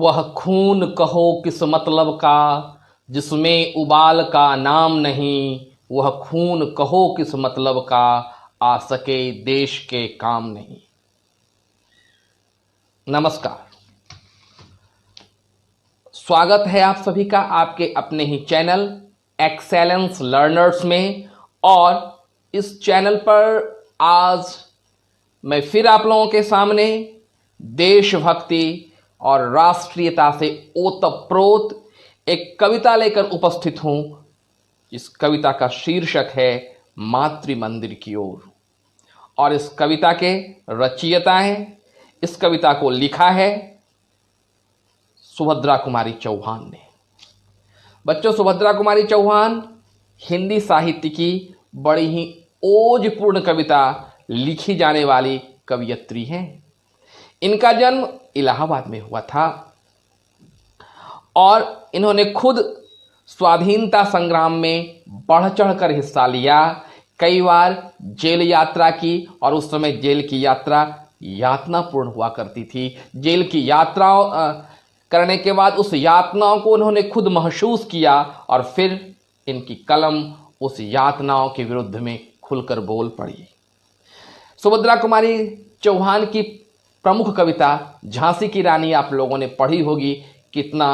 वह खून कहो किस मतलब का जिसमें उबाल का नाम नहीं, वह खून कहो किस मतलब का आ सके देश के काम नहीं। नमस्कार, स्वागत है आप सभी का आपके अपने ही चैनल एक्सेलेंस लर्नर्स में। और इस चैनल पर आज मैं फिर आप लोगों के सामने देशभक्ति और राष्ट्रीयता से ओतप्रोत एक कविता लेकर उपस्थित हूं। इस कविता का शीर्षक है मातृ मंदिर की ओर। और इस कविता के रचयिता हैं, इस कविता को लिखा है सुभद्रा कुमारी चौहान ने। बच्चों, सुभद्रा कुमारी चौहान हिंदी साहित्य की बड़ी ही ओजपूर्ण कविता लिखी जाने वाली कवयित्री हैं। इनका जन्म इलाहाबाद में हुआ था और इन्होंने खुद स्वाधीनता संग्राम में बढ़ चढ़कर हिस्सा लिया। कई बार जेल यात्रा की और उस समय जेल की यात्रा यातनापूर्ण हुआ करती थी। जेल की यात्रा करने के बाद उस यातनाओं को उन्होंने खुद महसूस किया और फिर इनकी कलम उस यातनाओं के विरुद्ध में खुलकर बोल पड़ी। सुभद्रा कुमारी चौहान की प्रमुख कविता झांसी की रानी आप लोगों ने पढ़ी होगी। कितना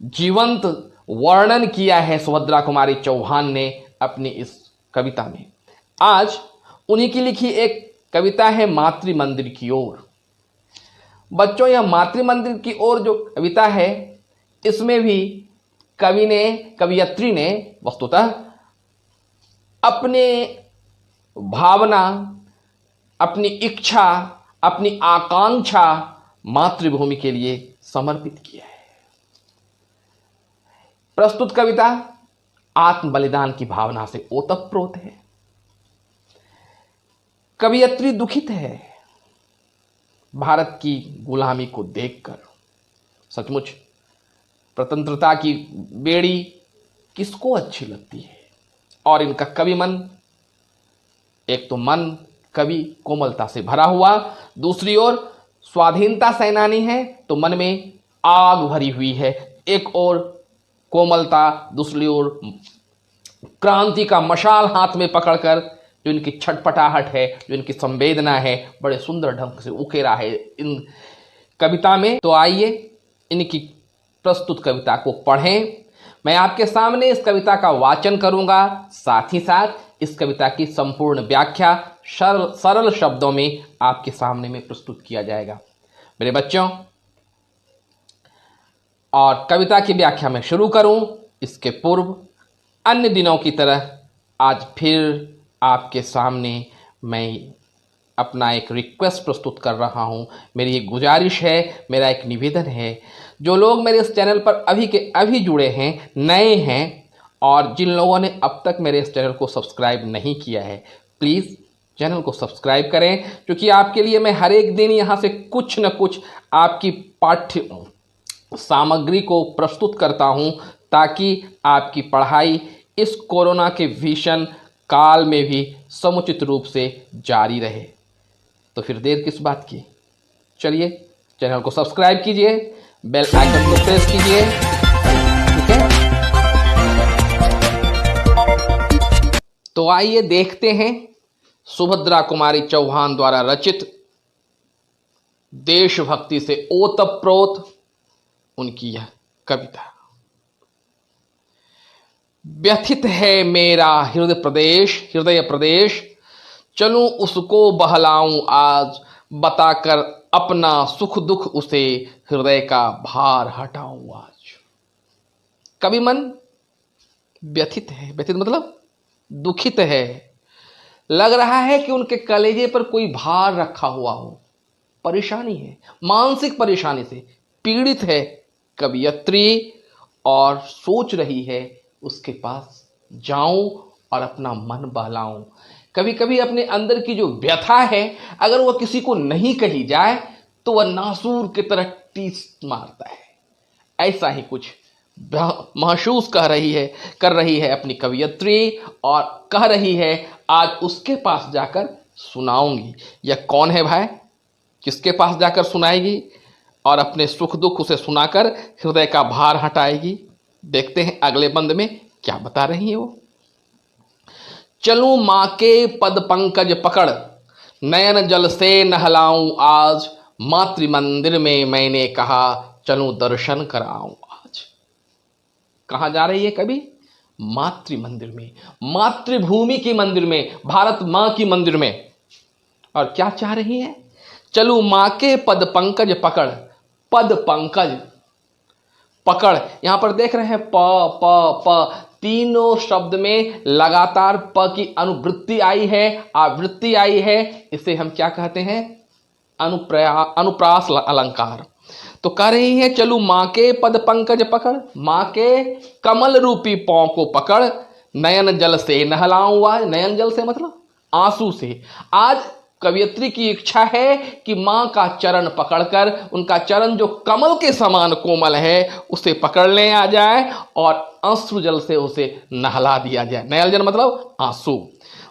जीवंत वर्णन किया है सुभद्रा कुमारी चौहान ने अपनी इस कविता में। आज उन्हीं की लिखी एक कविता है मातृ मंदिर की ओर। बच्चों, यह मातृ मंदिर की ओर जो कविता है, इसमें भी कवयित्री ने वस्तुतः अपने भावना, अपनी इच्छा, अपनी आकांक्षा मातृभूमि के लिए समर्पित किया है। प्रस्तुत कविता आत्म बलिदान की भावना से ओतप्रोत है। कवयित्री दुखित है भारत की गुलामी को देखकर। सचमुच स्वतंत्रता की बेड़ी किसको अच्छी लगती है। और इनका कवि मन, एक तो मन कवि कोमलता से भरा हुआ, दूसरी ओर स्वाधीनता सेनानी है तो मन में आग भरी हुई है। एक ओर कोमलता, दूसरी ओर क्रांति का मशाल हाथ में पकड़कर जो इनकी छटपटाहट है, जो इनकी संवेदना है, बड़े सुंदर ढंग से उकेरा है इन कविता में। तो आइए इनकी प्रस्तुत कविता को पढ़ें। मैं आपके सामने इस कविता का वाचन करूंगा, साथ ही साथ इस कविता की संपूर्ण व्याख्या सरल शब्दों में आपके सामने में प्रस्तुत किया जाएगा मेरे बच्चों। और कविता की व्याख्या में शुरू करूं इसके पूर्व अन्य दिनों की तरह आज फिर आपके सामने मैं अपना एक रिक्वेस्ट प्रस्तुत कर रहा हूं। मेरी एक गुजारिश है, मेरा एक निवेदन है। जो लोग मेरे इस चैनल पर अभी के अभी जुड़े हैं, नए हैं, और जिन लोगों ने अब तक मेरे इस चैनल को सब्सक्राइब नहीं किया है, प्लीज़ चैनल को सब्सक्राइब करें, क्योंकि आपके लिए मैं हर एक दिन यहाँ से कुछ न कुछ आपकी पाठ्य सामग्री को प्रस्तुत करता हूँ, ताकि आपकी पढ़ाई इस कोरोना के भीषण काल में भी समुचित रूप से जारी रहे। तो फिर देर किस बात की, चलिए चैनल को सब्सक्राइब कीजिए, बेल आइकन को प्रेस कीजिए, ठीक है। तो आइए देखते हैं सुभद्रा कुमारी चौहान द्वारा रचित देशभक्ति से ओतप्रोत उनकी यह कविता। व्यथित है मेरा हृदय प्रदेश, चलूं उसको बहलाऊं आज, बताकर अपना सुख दुख उसे हृदय का भार हटाऊं आज। कवि मन व्यथित है, व्यथित मतलब दुखित है। लग रहा है कि उनके कलेजे पर कोई भार रखा हुआ हो, परेशानी है, मानसिक परेशानी से पीड़ित है कवयित्री, और सोच रही है उसके पास जाऊं और अपना मन बहलाऊं। कभी कभी अपने अंदर की जो व्यथा है, अगर वह किसी को नहीं कही जाए तो वह नासूर की तरह टीस मारता है। ऐसा ही कुछ महसूस कर रही है अपनी कवयित्री, और कह रही है आज उसके पास जाकर सुनाऊंगी। यह कौन है भाई, किसके पास जाकर सुनाएगी? और अपने सुख दुख उसे सुनाकर हृदय का भार हटाएगी। देखते हैं अगले बंद में क्या बता रही है वो। चलूं मां के पद पंकज पकड़, नयन जल से नहलाऊं आज, मातृ मंदिर में मैंने कहा चलूं दर्शन कराऊं आज। कहां जा रही है कवि? मातृ मंदिर में, मातृभूमि की मंदिर में, भारत मां की मंदिर में। और क्या चाह रही है? चलूं मां के पद पंकज पकड़। पद पंकज पकड़, यहां पर देख रहे हैं प प प, तीनों शब्द में लगातार प की अनुवृत्ति आई है, आवृत्ति आई है। इसे हम क्या कहते हैं? अनुप्रास अलंकार। तो कह रही है चलू मां के पद पंकज पकड़, मां के कमल रूपी पांव को पकड़, नयन जल से नहलाऊं आज। नयन जल से मतलब आंसू से। आज कवियत्री की इच्छा है कि मां का चरण पकड़कर, उनका चरण जो कमल के समान कोमल है, उसे पकड़ ले आ जाए और अश्रु जल से उसे नहला दिया जाए। नयन जल मतलब आंसू।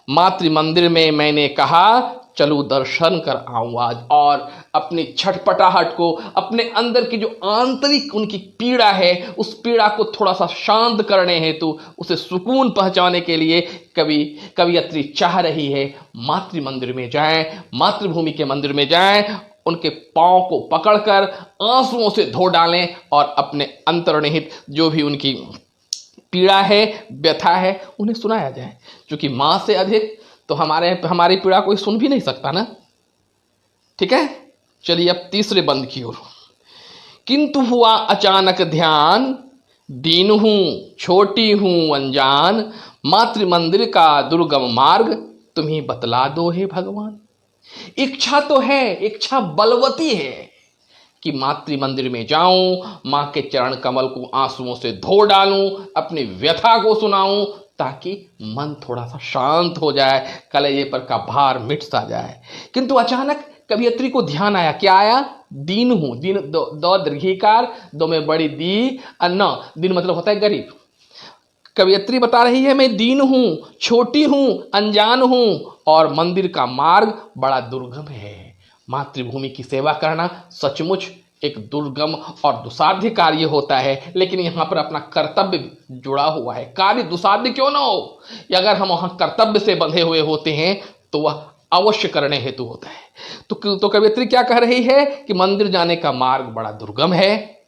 मातृ मंदिर में मैंने कहा चलू दर्शन कर आऊं आज। और अपनी छटपटाहट को, अपने अंदर की जो आंतरिक उनकी पीड़ा है, उस पीड़ा को थोड़ा सा शांत करने हेतु, उसे सुकून पहुंचाने के लिए कवियत्री चाह रही है मातृ मंदिर में जाएं, मातृभूमि के मंदिर में जाएं, उनके पांव को पकड़कर आंसुओं से धो डालें और अपने अंतर्निहित जो भी उनकी पीड़ा है, व्यथा है, उन्हें सुनाया जाए। क्योंकि मां से अधिक तो हमारी पीड़ा कोई सुन भी नहीं सकता ना। ठीक है, चलिए अब तीसरे बंद की ओर। किंतु हुआ अचानक ध्यान, दीन हूं छोटी हूं अनजान, मातृ मंदिर का दुर्गम मार्ग तुम्ही बतला दो हे भगवान। इच्छा तो है, इच्छा बलवती है कि मातृ मंदिर में जाऊं, मां के चरण कमल को आंसुओं से धो डालूं, अपनी व्यथा को सुनाऊं, ताकि मन थोड़ा सा शांत हो जाए, कलेजे पर का भार मिट सा जाए। किंतु अचानक कवियत्री को ध्यान आया। क्या आया? दीन हूं। दीन दो दीर्घिकार, दो में बड़ी दी, अन्ना। दीन मतलब होता है गरीब। कवियत्री बता रही है मैं दीन हूं, छोटी हूं, अनजान हूं और मंदिर का मार्ग बड़ा दुर्गम है। मातृभूमि की सेवा करना सचमुच एक दुर्गम और दुसाध्य कार्य होता है, लेकिन यहाँ पर अपना कर्तव्य जुड़ा हुआ है। कार्य दुसाध्य क्यों ना हो, या अगर हम वहां कर्तव्य से बंधे हुए होते हैं तो वह अवश्य करने हेतु होता है। तो कवियत्री क्या कह रही है कि मंदिर जाने का मार्ग बड़ा दुर्गम है,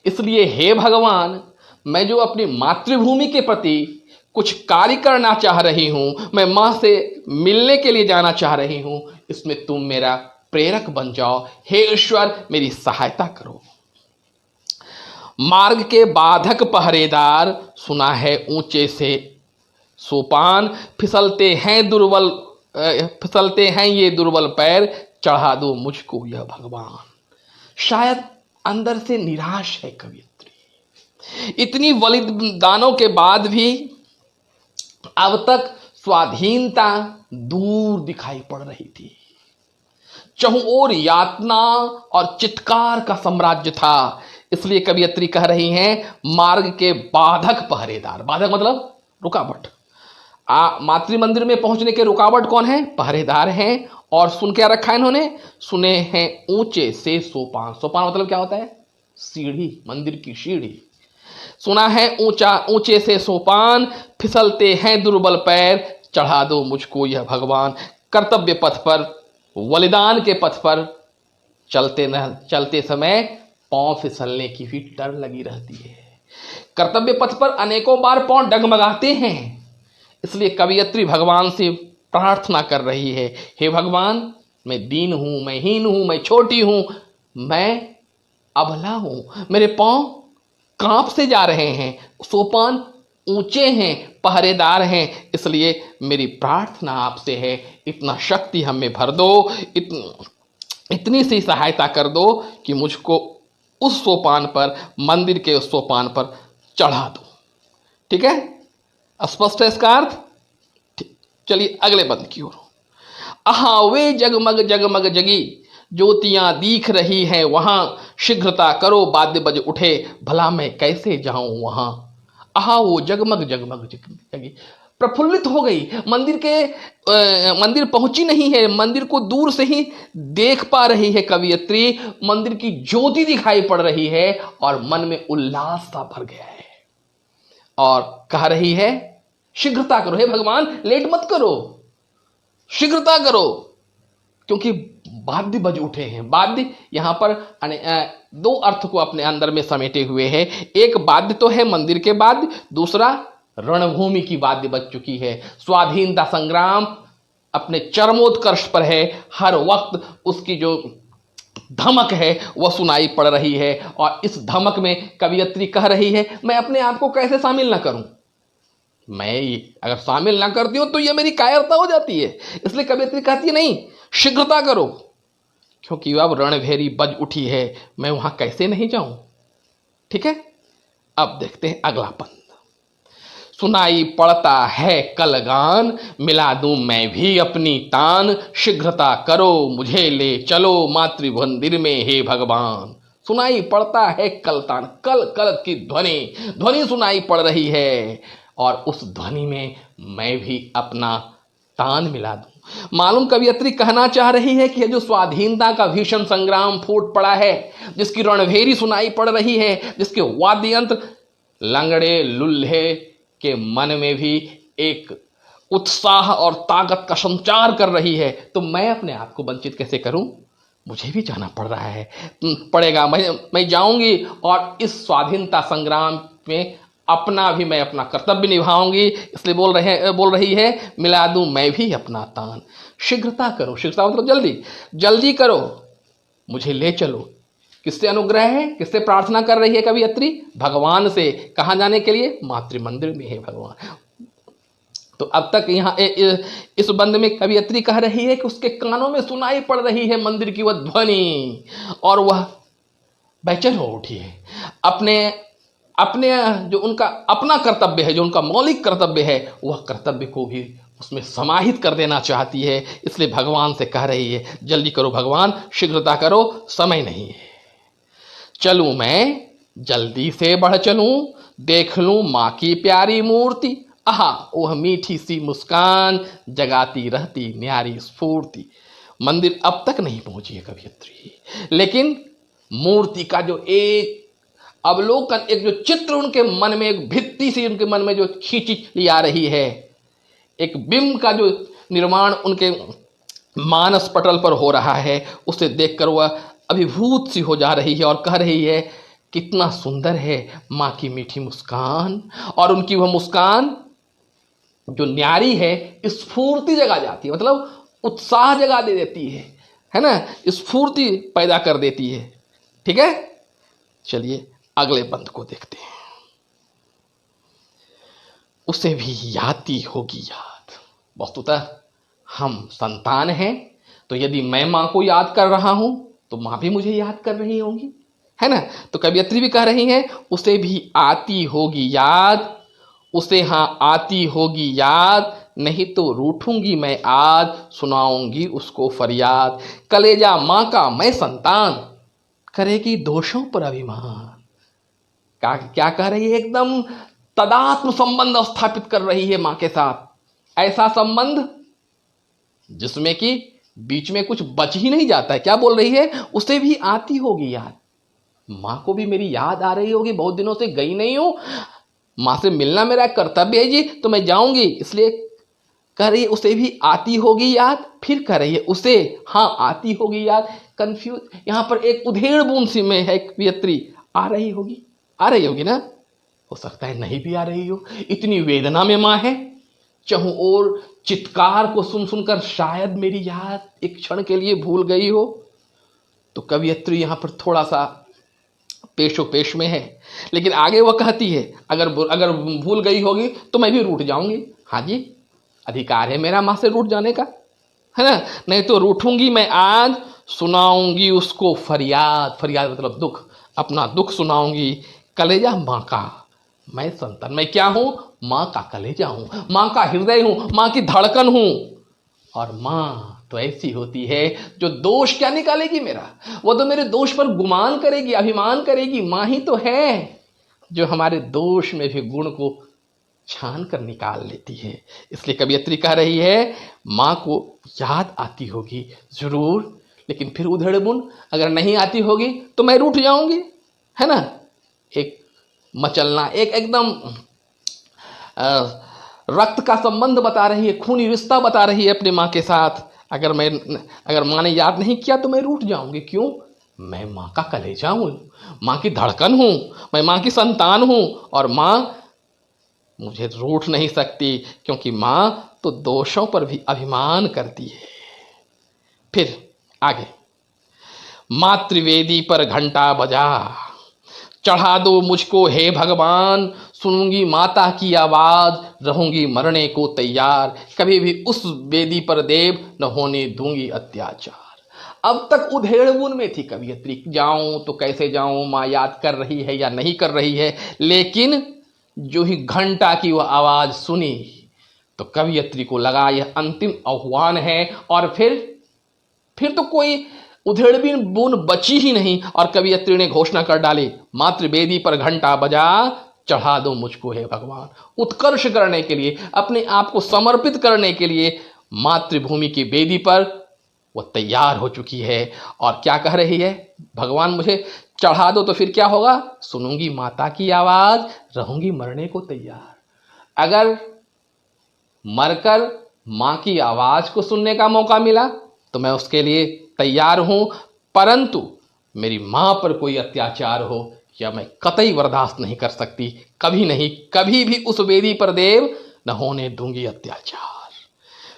इसलिए हे भगवान, मैं जो अपनी मातृभूमि के प्रति कुछ कार्य करना चाह रही हूं, मैं मां से मिलने के लिए जाना चाह रही हूं, इसमें तुम मेरा प्रेरक बन जाओ। हे ईश्वर, मेरी सहायता करो। मार्ग के बाधक पहरेदार, सुना है ऊंचे से सोपान, फिसलते हैं ये दुर्बल पैर, चढ़ा दो मुझको यह भगवान। शायद अंदर से निराश है कवियत्री। इतनी बलिदानों के बाद भी अब तक स्वाधीनता दूर दिखाई पड़ रही थी। चहुं ओर यातना और चित्कार का साम्राज्य था। इसलिए कवियत्री कह रही हैं मार्ग के बाधक पहरेदार। बाधक मतलब रुकावट। मातृ मंदिर में पहुंचने के रुकावट कौन है? पहरेदार हैं। और सुन क्या रखा है इन्होंने? सुने हैं ऊंचे से सोपान। सोपान मतलब क्या होता है? सीढ़ी, मंदिर की सीढ़ी। सुना है ऊंचे से सोपान, फिसलते हैं दुर्बल पैर, चढ़ा दो मुझको यह भगवान। कर्तव्य पथ पर, बलिदान के पथ पर चलते समय पांव फिसलने की भी डर लगी रहती है। कर्तव्य पथ पर अनेकों बार पांव डगमगाते हैं। इसलिए कवियत्री भगवान से प्रार्थना कर रही है, हे भगवान, मैं दीन हूं, मैं हीन हूं, मैं छोटी हूं, मैं अबला हूं, मेरे पांव कांप से जा रहे हैं, सोपान ऊंचे हैं, पहरेदार हैं। इसलिए मेरी प्रार्थना आपसे है, इतना शक्ति हमें भर दो, इतनी सी सहायता कर दो कि मुझको उस सोपान पर, मंदिर के उस सोपान पर चढ़ा दो। ठीक है, स्पष्ट है इसका अर्थ? चलिए अगले बंद की ओर। आहा वे जगमग जगमग जगी, ज्योतियां दिख रही हैं वहां, शीघ्रता करो वाद्य बज उठे, भला मैं कैसे जाऊं वहां। आहा वो जगमग जगमग जगी, प्रफुल्लित हो गई। मंदिर पहुंची नहीं है, मंदिर को दूर से ही देख पा रही है कवियत्री, मंदिर की ज्योति दिखाई पड़ रही है और मन में उल्लास सा भर गया है और कह रही है शीघ्रता करो, हे भगवान लेट मत करो, शीघ्रता करो, क्योंकि वाद्य बज उठे हैं। वाद्य यहां पर दो अर्थ को अपने अंदर में समेटे हुए है। एक वाद्य तो है मंदिर के वाद्य, दूसरा रणभूमि की वाद्य बज चुकी है। स्वाधीनता संग्राम अपने चरमोत्कर्ष पर है, हर वक्त उसकी जो धमक है वह सुनाई पड़ रही है और इस धमक में कवियत्री कह रही है मैं अपने आप को कैसे शामिल ना करूं, मैं अगर शामिल ना करती हूं तो यह मेरी कायरता हो जाती है। इसलिए कवियत्री कहती है नहीं, शीघ्रता करो, क्योंकि अब रणभेरी बज उठी है, मैं वहां कैसे नहीं जाऊं। ठीक है, अब देखते हैं अगला पंथ। सुनाई पड़ता है कल गान, मिला दूं मैं भी अपनी तान, शीघ्रता करो मुझे ले चलो मातृ मंदिर में हे भगवान। सुनाई पड़ता है कल तान, कल कल की ध्वनि सुनाई पड़ रही है और उस ध्वनि में मैं भी अपना तान मिला दूं। मालूम कवियत्री कहना चाह रही है कि यह जो स्वाधीनता का भीषण संग्राम फूट पड़ा है, जिसकी रणभेरी सुनाई पड़ रही है, जिसके वाद्य यंत्र लंगड़े लुल्हे के मन में भी एक उत्साह और ताकत का संचार कर रही है, तो मैं अपने आप को वंचित कैसे करूं, मुझे भी जाना पड़ रहा है, पड़ेगा, मैं जाऊंगी और इस स्वाधीनता संग्राम में मैं अपना कर्तव्य निभाऊंगी। इसलिए बोल रही है मिला दूं मैं भी अपना तान, शीघ्रता करो, शीघ्रता मतलब जल्दी जल्दी करो, मुझे ले चलो। किससे अनुग्रह है, किससे प्रार्थना कर रही है कवियत्री, भगवान से। कहां जाने के लिए, मातृ मंदिर में है भगवान। तो अब तक यहाँ इस बंद में कवियत्री कह रही है कि उसके कानों में सुनाई पड़ रही है मंदिर की वह ध्वनि और वह बेचैन हो उठी है। अपने जो उनका अपना कर्तव्य है, जो उनका मौलिक कर्तव्य है, वह कर्तव्य को भी उसमें समाहित कर देना चाहती है। इसलिए भगवान से कह रही है जल्दी करो भगवान, शीघ्रता करो, समय नहीं है। चलूं मैं जल्दी से बढ़ चलूं, देख लूं मां की प्यारी मूर्ति, आहा वह मीठी सी मुस्कान जगाती रहती न्यारी स्फूर्ति। मंदिर अब तक नहीं पहुंची है कवियत्री, लेकिन मूर्ति का जो एक अवलोकन, एक जो चित्र उनके मन में, एक भित्ति से उनके मन में जो खींची ली आ रही है, एक बिंब का जो निर्माण उनके मानस पटल पर हो रहा है, उसे देखकर वह अभिभूत सी हो जा रही है और कह रही है कितना सुंदर है मां की मीठी मुस्कान। और उनकी वह मुस्कान जो न्यारी है स्फूर्ति जगा जाती है, मतलब उत्साह जगा दे देती है ना, स्फूर्ति पैदा कर देती है। ठीक है, चलिए अगले बंद को देखते हैं। उसे भी याती होगी याद। वस्तुतः हम संतान हैं, तो यदि मैं मां को याद कर रहा हूं तो मां भी मुझे याद कर रही होंगी, है ना। तो कवियत्री भी कह रही है उसे भी आती होगी याद, उसे हाँ आती होगी याद, नहीं तो रूठूंगी मैं आज, सुनाऊंगी उसको फरियाद। कलेजा मां का मैं संतान, करेगी दोषों पर अभिमान। क्या कह रही है, एकदम तदात्म संबंध स्थापित कर रही है मां के साथ, ऐसा संबंध जिसमें कि बीच में कुछ बच ही नहीं जाता है। क्या बोल रही है, उसे भी आती होगी याद, मां को भी मेरी याद आ रही होगी, बहुत दिनों से गई नहीं हूं, मां से मिलना मेरा कर्तव्य है जी, तो मैं जाऊंगी। इसलिए कह रही है उसे भी आती होगी याद, फिर कह रही है उसे हाँ आती होगी याद। कंफ्यूज, यहां पर एक उधेड़ बूंद सी में है कवियत्री, आ रही होगी ना, हो सकता है नहीं भी आ रही हो, इतनी वेदना में मां है। चहु और चित्कार को सुन सुनकर शायद मेरी याद एक क्षण के लिए भूल गई हो। तो कवियत्री यहां पर थोड़ा सा पेशो पेश में है, लेकिन आगे वह कहती है अगर भूल गई होगी तो मैं भी रूठ जाऊंगी। हाँ जी, अधिकार है मेरा मां से रूठ जाने का, है ना, नहीं तो रूठूंगी मैं आज, सुनाऊंगी उसको फरियाद। फरियाद मतलब दुख, अपना दुख सुनाऊंगी। कलेजा मां का मैं संतान, मैं क्या हूं, मां का कलेजा हूं, मां का हृदय हूं, मां की धड़कन हूं। और मां तो ऐसी होती है जो दोष क्या निकालेगी मेरा, वो तो मेरे दोष पर गुमान करेगी, अभिमान करेगी। मां ही तो है जो हमारे दोष में भी गुण को छान कर निकाल लेती है। इसलिए कवियत्री कह रही है माँ को याद आती होगी जरूर, लेकिन फिर उधेड़ बुन अगर नहीं आती होगी तो मैं रूठ जाऊंगी, है ना। एक मचलना, एक एकदम रक्त का संबंध बता रही है, खूनी रिश्ता बता रही है अपनी माँ के साथ। अगर माँ ने याद नहीं किया तो मैं रूठ जाऊंगी। क्यों? मैं माँ का कलेजा हूं, माँ की धड़कन हूं, मैं माँ की संतान हूं, और माँ मुझे रूठ नहीं सकती, क्योंकि माँ तो दोषों पर भी अभिमान करती है। फिर आगे, मातृवेदी पर घंटा बजा, चढ़ा दो मुझको हे भगवान, सुनूंगी माता की आवाज, रहूंगी मरने को तैयार, कभी भी उस वेदी पर देव न होने दूंगी अत्याचार। अब तक उधेड़बुन में थी कवियत्री, जाऊं तो कैसे जाऊं, माँ याद कर रही है या नहीं कर रही है। लेकिन जो ही घंटा की वह आवाज सुनी तो कवियत्री को लगा यह अंतिम आह्वान है, और फिर तो कोई उधेड़बिन बुन बची ही नहीं, और कवियत्री ने घोषणा कर डाली, मातृवेदी पर घंटा बजा, चढ़ा दो मुझको हे भगवान। उत्कर्ष करने के लिए, अपने आप को समर्पित करने के लिए मातृभूमि की वेदी पर वो तैयार हो चुकी है। और क्या कह रही है, भगवान मुझे चढ़ा दो तो फिर क्या होगा, सुनूंगी माता की आवाज, रहूंगी मरने को तैयार। अगर मरकर मां की आवाज को सुनने का मौका मिला तो मैं उसके लिए तैयार हूं, परंतु मेरी मां पर कोई अत्याचार हो या मैं कतई बर्दाश्त नहीं कर सकती, कभी नहीं, कभी भी उस वेदी पर देव न होने दूंगी अत्याचार।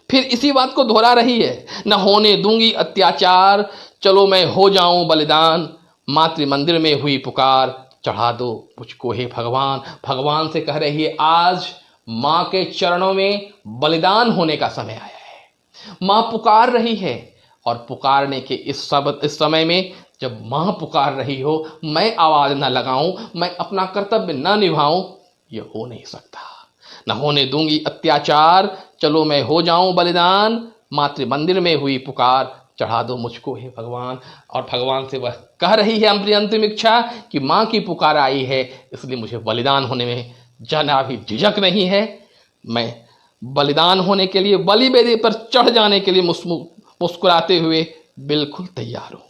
फिर इसी बात को दोहरा रही है, न होने दूंगी अत्याचार, चलो मैं हो जाऊं बलिदान, मातृ मंदिर में हुई पुकार, चढ़ा दो मुझको हे भगवान। भगवान से कह रही है आज मां के चरणों में बलिदान होने का समय आया है। मां पुकार रही है, और पुकारने के इस समय में जब मां पुकार रही हो, मैं आवाज न लगाऊं, मैं अपना कर्तव्य न निभाऊं, यह हो नहीं सकता। न होने दूंगी अत्याचार, चलो मैं हो जाऊं बलिदान, मातृ मंदिर में हुई पुकार, चढ़ा दो मुझको हे भगवान। और भगवान से वह कह रही है अपनी अंतिम इच्छा कि मां की पुकार आई है, इसलिए मुझे बलिदान होने में जरा भी झिझक नहीं है। मैं बलिदान होने के लिए, बलि वेदी पर चढ़ जाने के लिए मुस्कुराते हुए बिल्कुल तैयार हूं।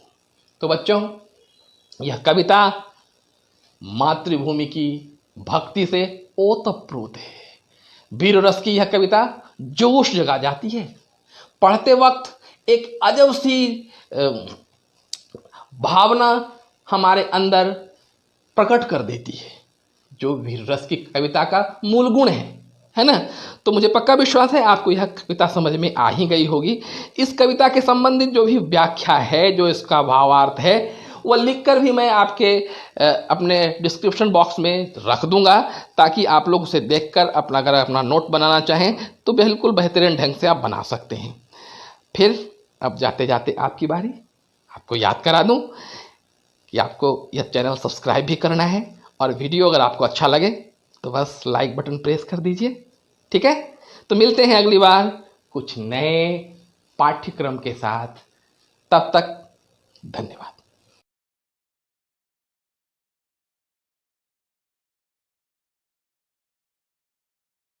तो बच्चों, यह कविता मातृभूमि की भक्ति से ओतप्रोत है। वीर रस की यह कविता जोश जगा जाती है। पढ़ते वक्त एक अजब सी भावना हमारे अंदर प्रकट कर देती है, जो वीर रस की कविता का मूल गुण है ना। तो मुझे पक्का विश्वास है आपको यह कविता समझ में आ ही गई होगी। इस कविता के संबंधित जो भी व्याख्या है, जो इसका भावार्थ है, वह लिखकर भी मैं आपके अपने डिस्क्रिप्शन बॉक्स में रख दूंगा, ताकि आप लोग उसे देखकर अगर अपना नोट बनाना चाहें तो बिल्कुल बेहतरीन ढंग से आप बना सकते हैं। फिर अब जाते जाते आपकी बारी, आपको याद करा दूं कि आपको यह चैनल सब्सक्राइब भी करना है, और वीडियो अगर आपको अच्छा लगे तो बस लाइक बटन प्रेस कर दीजिए, ठीक है। तो मिलते हैं अगली बार कुछ नए पाठ्यक्रम के साथ, तब तक धन्यवाद।